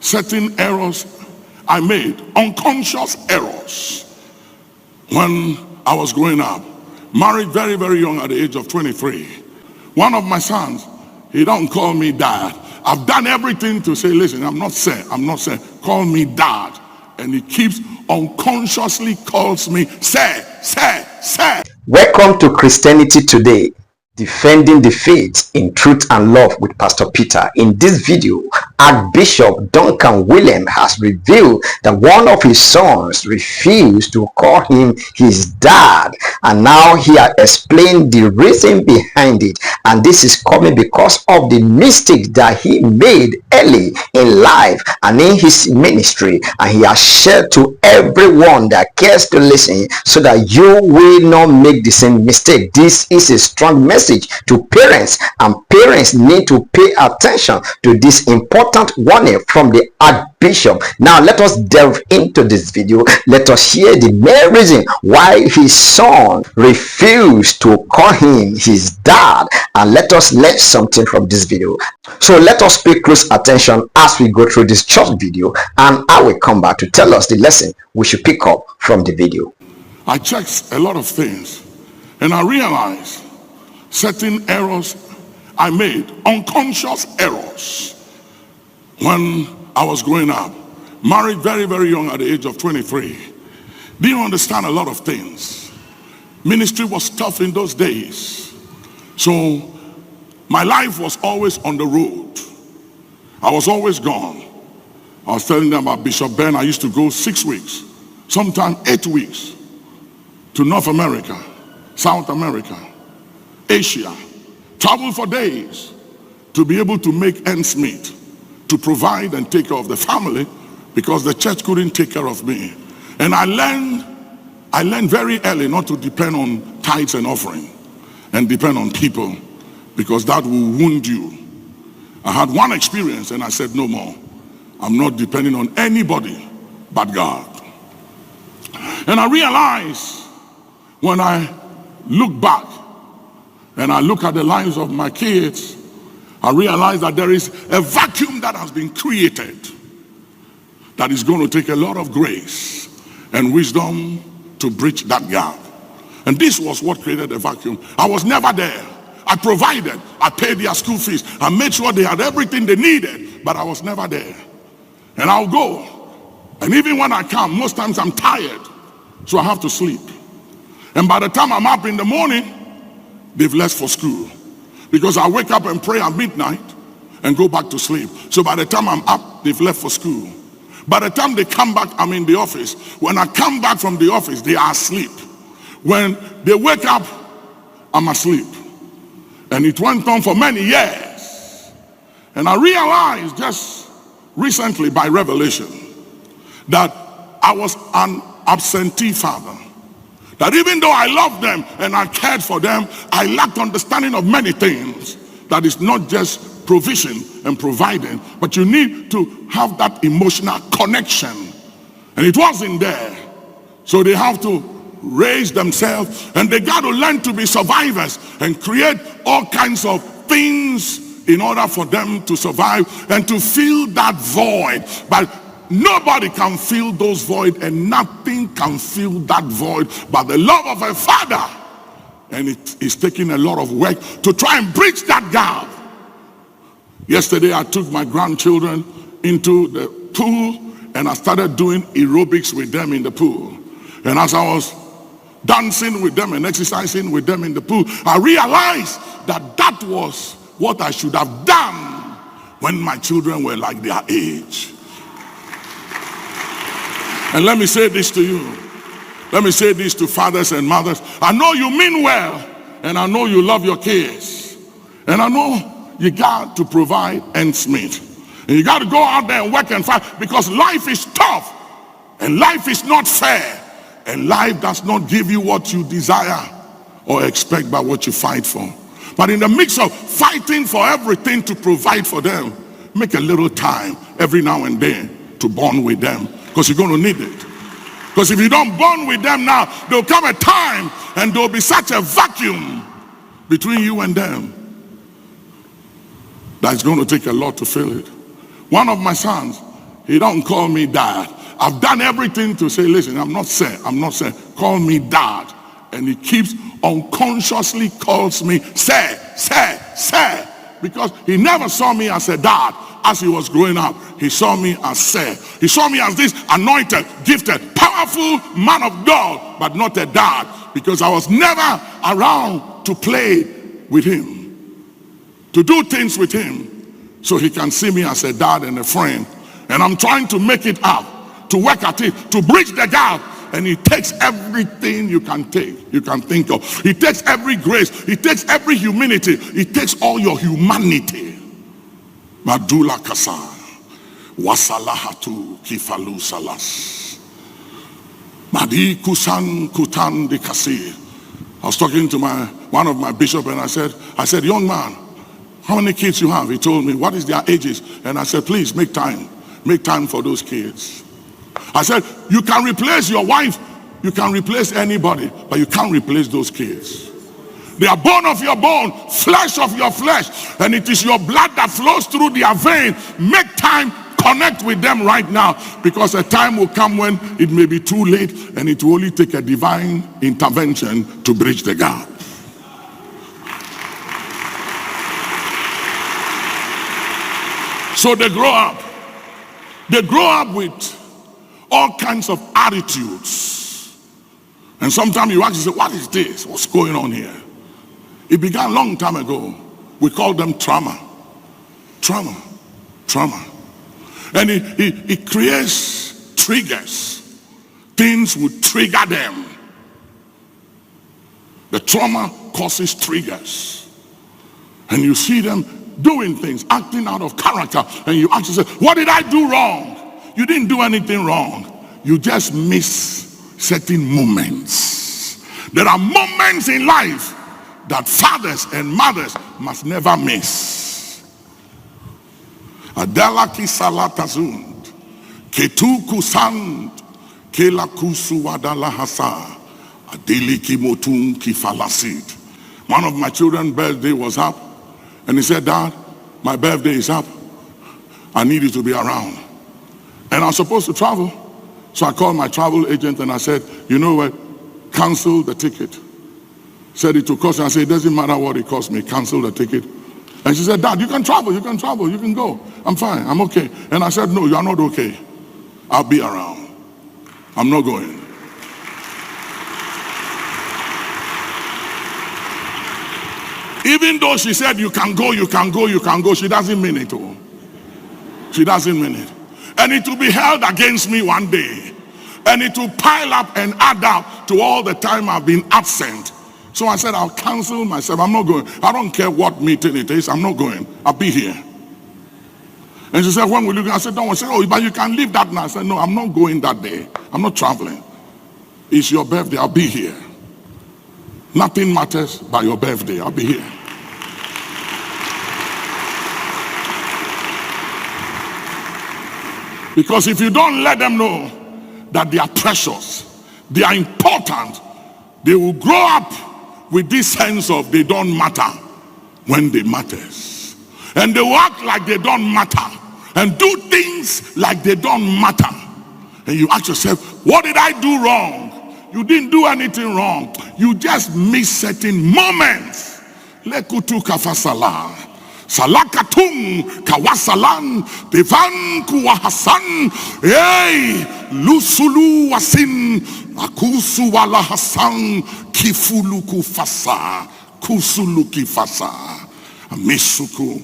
certain errors I made, unconscious errors, when I was growing up. Married very, very young at the age of 23. One of my sons, he don't call me dad. I've done everything to say, listen, I'm not saying, call me dad. And he keeps unconsciously calls me, sir. Welcome to Christianity Today, defending the faith in truth and love with Pastor Peter. In this video, Archbishop Duncan-Williams has revealed that one of his sons refused to call him his dad, and now he has explained the reason behind it. And this is coming because of the mistake that he made early in life and in his ministry, and he has shared to everyone that cares to listen so that you will not make the same mistake. This is a strong message to parents, and parents need to pay attention to this important warning from the Archbishop. Now let us delve into this video. Let us hear the main reason why his son refused to call him his dad, and let us learn something from this video. So let us pay close attention as we go through this short video, and I will come back to tell us the lesson we should pick up from the video. I checked a lot of things, and I realized certain errors I made, unconscious errors, when I was growing up. Married very, very young at the age of 23. Didn't understand a lot of things. Ministry was tough in those days. So my life was always on the road. I was always gone. I was telling them about Bishop Ben. I used to go 6 weeks, sometimes 8 weeks, to North America, South America, Asia, travel for days to be able to make ends meet, to provide and take care of the family, because the church couldn't take care of me. And I learned very early not to depend on tithes and offering and depend on people, because that will wound you. I had one experience and I said, no more. I'm not depending on anybody but God. And I realized when I look back and I look at the lives of my kids, I realize that there is a vacuum that has been created that is going to take a lot of grace and wisdom to bridge that gap. And this was what created the vacuum. I was never there. I provided, I paid their school fees, I made sure they had everything they needed, but I was never there. And I'll go, and even when I come, most times I'm tired, so I have to sleep. And by the time I'm up in the morning, they've left for school, because I wake up and pray at midnight and go back to sleep. So by the time I'm up, they've left for school. By the time they come back, I'm in the office. When I come back from the office, they are asleep. When they wake up, I'm asleep. And it went on for many years. And I realized just recently by revelation that I was an absentee father. That even though I loved them and I cared for them, I lacked understanding of many things. That is not just provision and providing, but you need to have that emotional connection. And it wasn't there. So they have to raise themselves, and they got to learn to be survivors and create all kinds of things in order for them to survive and to fill that void. But nobody can fill those void, and nothing can fill that void but the love of a father. And it is taking a lot of work to try and bridge that gap. Yesterday I took my grandchildren into the pool and I started doing aerobics with them in the pool. And as I was dancing with them and exercising with them in the pool, I realized that that was what I should have done when my children were like their age. And let me say this to you. Let me say this to fathers and mothers. I know you mean well, and I know you love your kids, and I know you got to provide ends meet, and you got to go out there and work and fight, because life is tough and life is not fair, and life does not give you what you desire or expect by what you fight for. But in the mix of fighting for everything to provide for them, make a little time every now and then to bond with them, because you're going to need it. Because if you don't bond with them now, there'll come a time and there'll be such a vacuum between you and them that it's going to take a lot to fill it. One of my sons, He don't call me dad. I've done everything to say, listen, I'm not saying, call me dad. And he keeps unconsciously calls me sir. Because he never saw me as a dad as he was growing up. He saw me as sir. He saw me as this anointed, gifted, powerful man of God, but not a dad, because I was never around to play with him, to do things with him, so he can see me as a dad and a friend. And I'm trying to make it up, to work at it, to bridge the gap. And he takes everything you can take, you can think of. He takes every grace, he takes every humility, he takes all your humanity. Madula kasa, wasalahatu kifalu salas. Madi kusan kutan de kasi. I was talking to one of my bishops, and I said, young man, how many kids you have? He told me, what is their ages? And I said, please make time for those kids. I said, you can replace your wife, you can replace anybody, but you can't replace those kids. They are bone of your bone, flesh of your flesh, and it is your blood that flows through their vein. Make time, connect with them right now, because a time will come when it may be too late, and it will only take a divine intervention to bridge the gap. So they grow up. They grow up with all kinds of attitudes. And sometimes you ask yourself, what is this? What's going on here? It began a long time ago. We call them trauma. Trauma. And it creates triggers. Things will trigger them. The trauma causes triggers. And you see them doing things, acting out of character. And you ask yourself, what did I do wrong? You didn't do anything wrong. You just miss certain moments. There are moments in life that fathers and mothers must never miss. Adela ki salatazund, ketu kusand, kela kusu wadala hasa, adili ki motun ki falasid. One of my children's birthday was up, and he said, Dad, my birthday is up. I need you to be around. And I was supposed to travel. So I called my travel agent and I said, you know what? Cancel the ticket. Said it will cost me. I said, it doesn't matter what it costs me. Cancel the ticket. And she said, Dad, you can travel. You can go. I'm fine. I'm okay. And I said, no, you are not okay. I'll be around. I'm not going. Even though she said, you can go, she doesn't mean it. She doesn't mean it. And it will be held against me one day. And it will pile up and add up to all the time I've been absent. So I said, I'll cancel myself. I'm not going. I don't care what meeting it is. I'm not going. I'll be here. And she said, when will you go? I said, don't worry. She said, oh, but you can leave that now. I said, no, I'm not going that day. I'm not traveling. It's your birthday. I'll be here. Nothing matters but your birthday. I'll be here. Because if you don't let them know that they are precious, they are important, they will grow up with this sense of they don't matter when they matters. And they will act like they don't matter and do things like they don't matter. And you ask yourself, what did I do wrong? You didn't do anything wrong. You just missed certain moments. Lekutu kafasala. Salakatung kawasalan devan kuwahasan hey lusulu wasin akusu wala hasan kifulu kufasa kusulu kifasa amisuku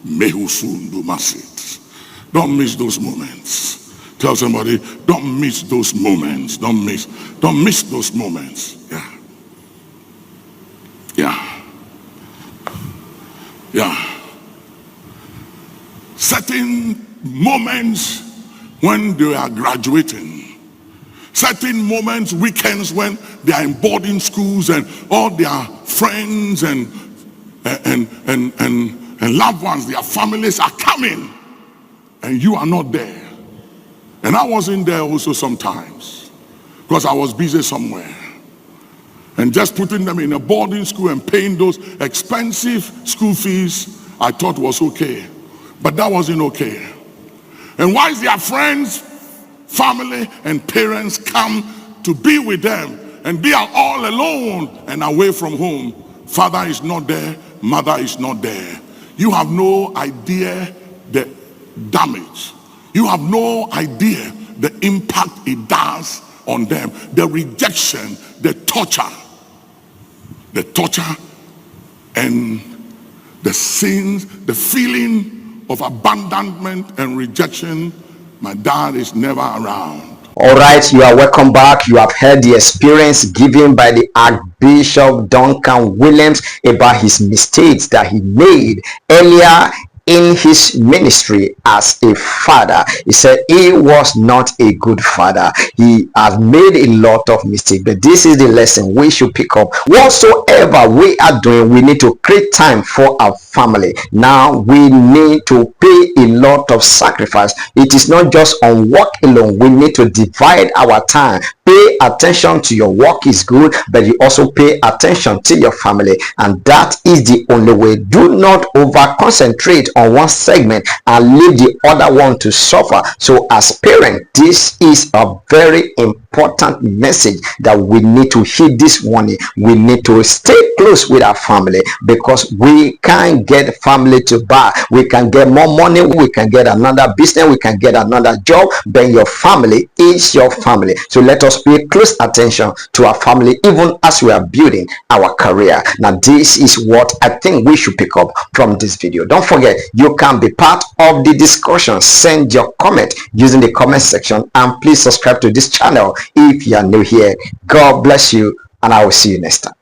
mehusundu masit. Don't miss those moments. Tell somebody, don't miss those moments. Don't miss those moments. Yeah. Certain moments when they are graduating. Certain moments, weekends when they are in boarding schools and all their friends and loved ones, their families are coming and you are not there. And I wasn't there also sometimes because I was busy somewhere. And just putting them in a boarding school and paying those expensive school fees, I thought was okay. But that wasn't okay. And whilst their friends, family, and parents come to be with them, and they are all alone and away from home, father is not there, mother is not there. You have no idea the damage. You have no idea the impact it does on them. The rejection, the torture and the sins, the feeling of abandonment and rejection. My dad is never around. All right, you are welcome back. You have heard the experience given by the Archbishop Duncan-Williams about his mistakes that he made earlier in his ministry as a father. He said he was not a good father. He has made a lot of mistakes, but this is the lesson we should pick up. Whatsoever we are doing, we need to create time for our family. Now we need to pay a lot of sacrifice. It is not just on work alone. We need to divide our time. Pay attention to your work is good, but you also pay attention to your family, and that is the only way. Do not over concentrate on one segment and leave the other one to suffer. So as parents, this is a very important message that we need to heed this morning. We need to stay close with our family, because we can't get family to buy. We can get more money, we can get another business, we can get another job, but your family is your family. So let us pay close attention to our family even as we are building our career. Now this is what I think we should pick up from this video. Don't forget, you can be part of the discussion. Send your comment using the comment section, and please subscribe to this channel if you are new here. God bless you, and I will see you next time.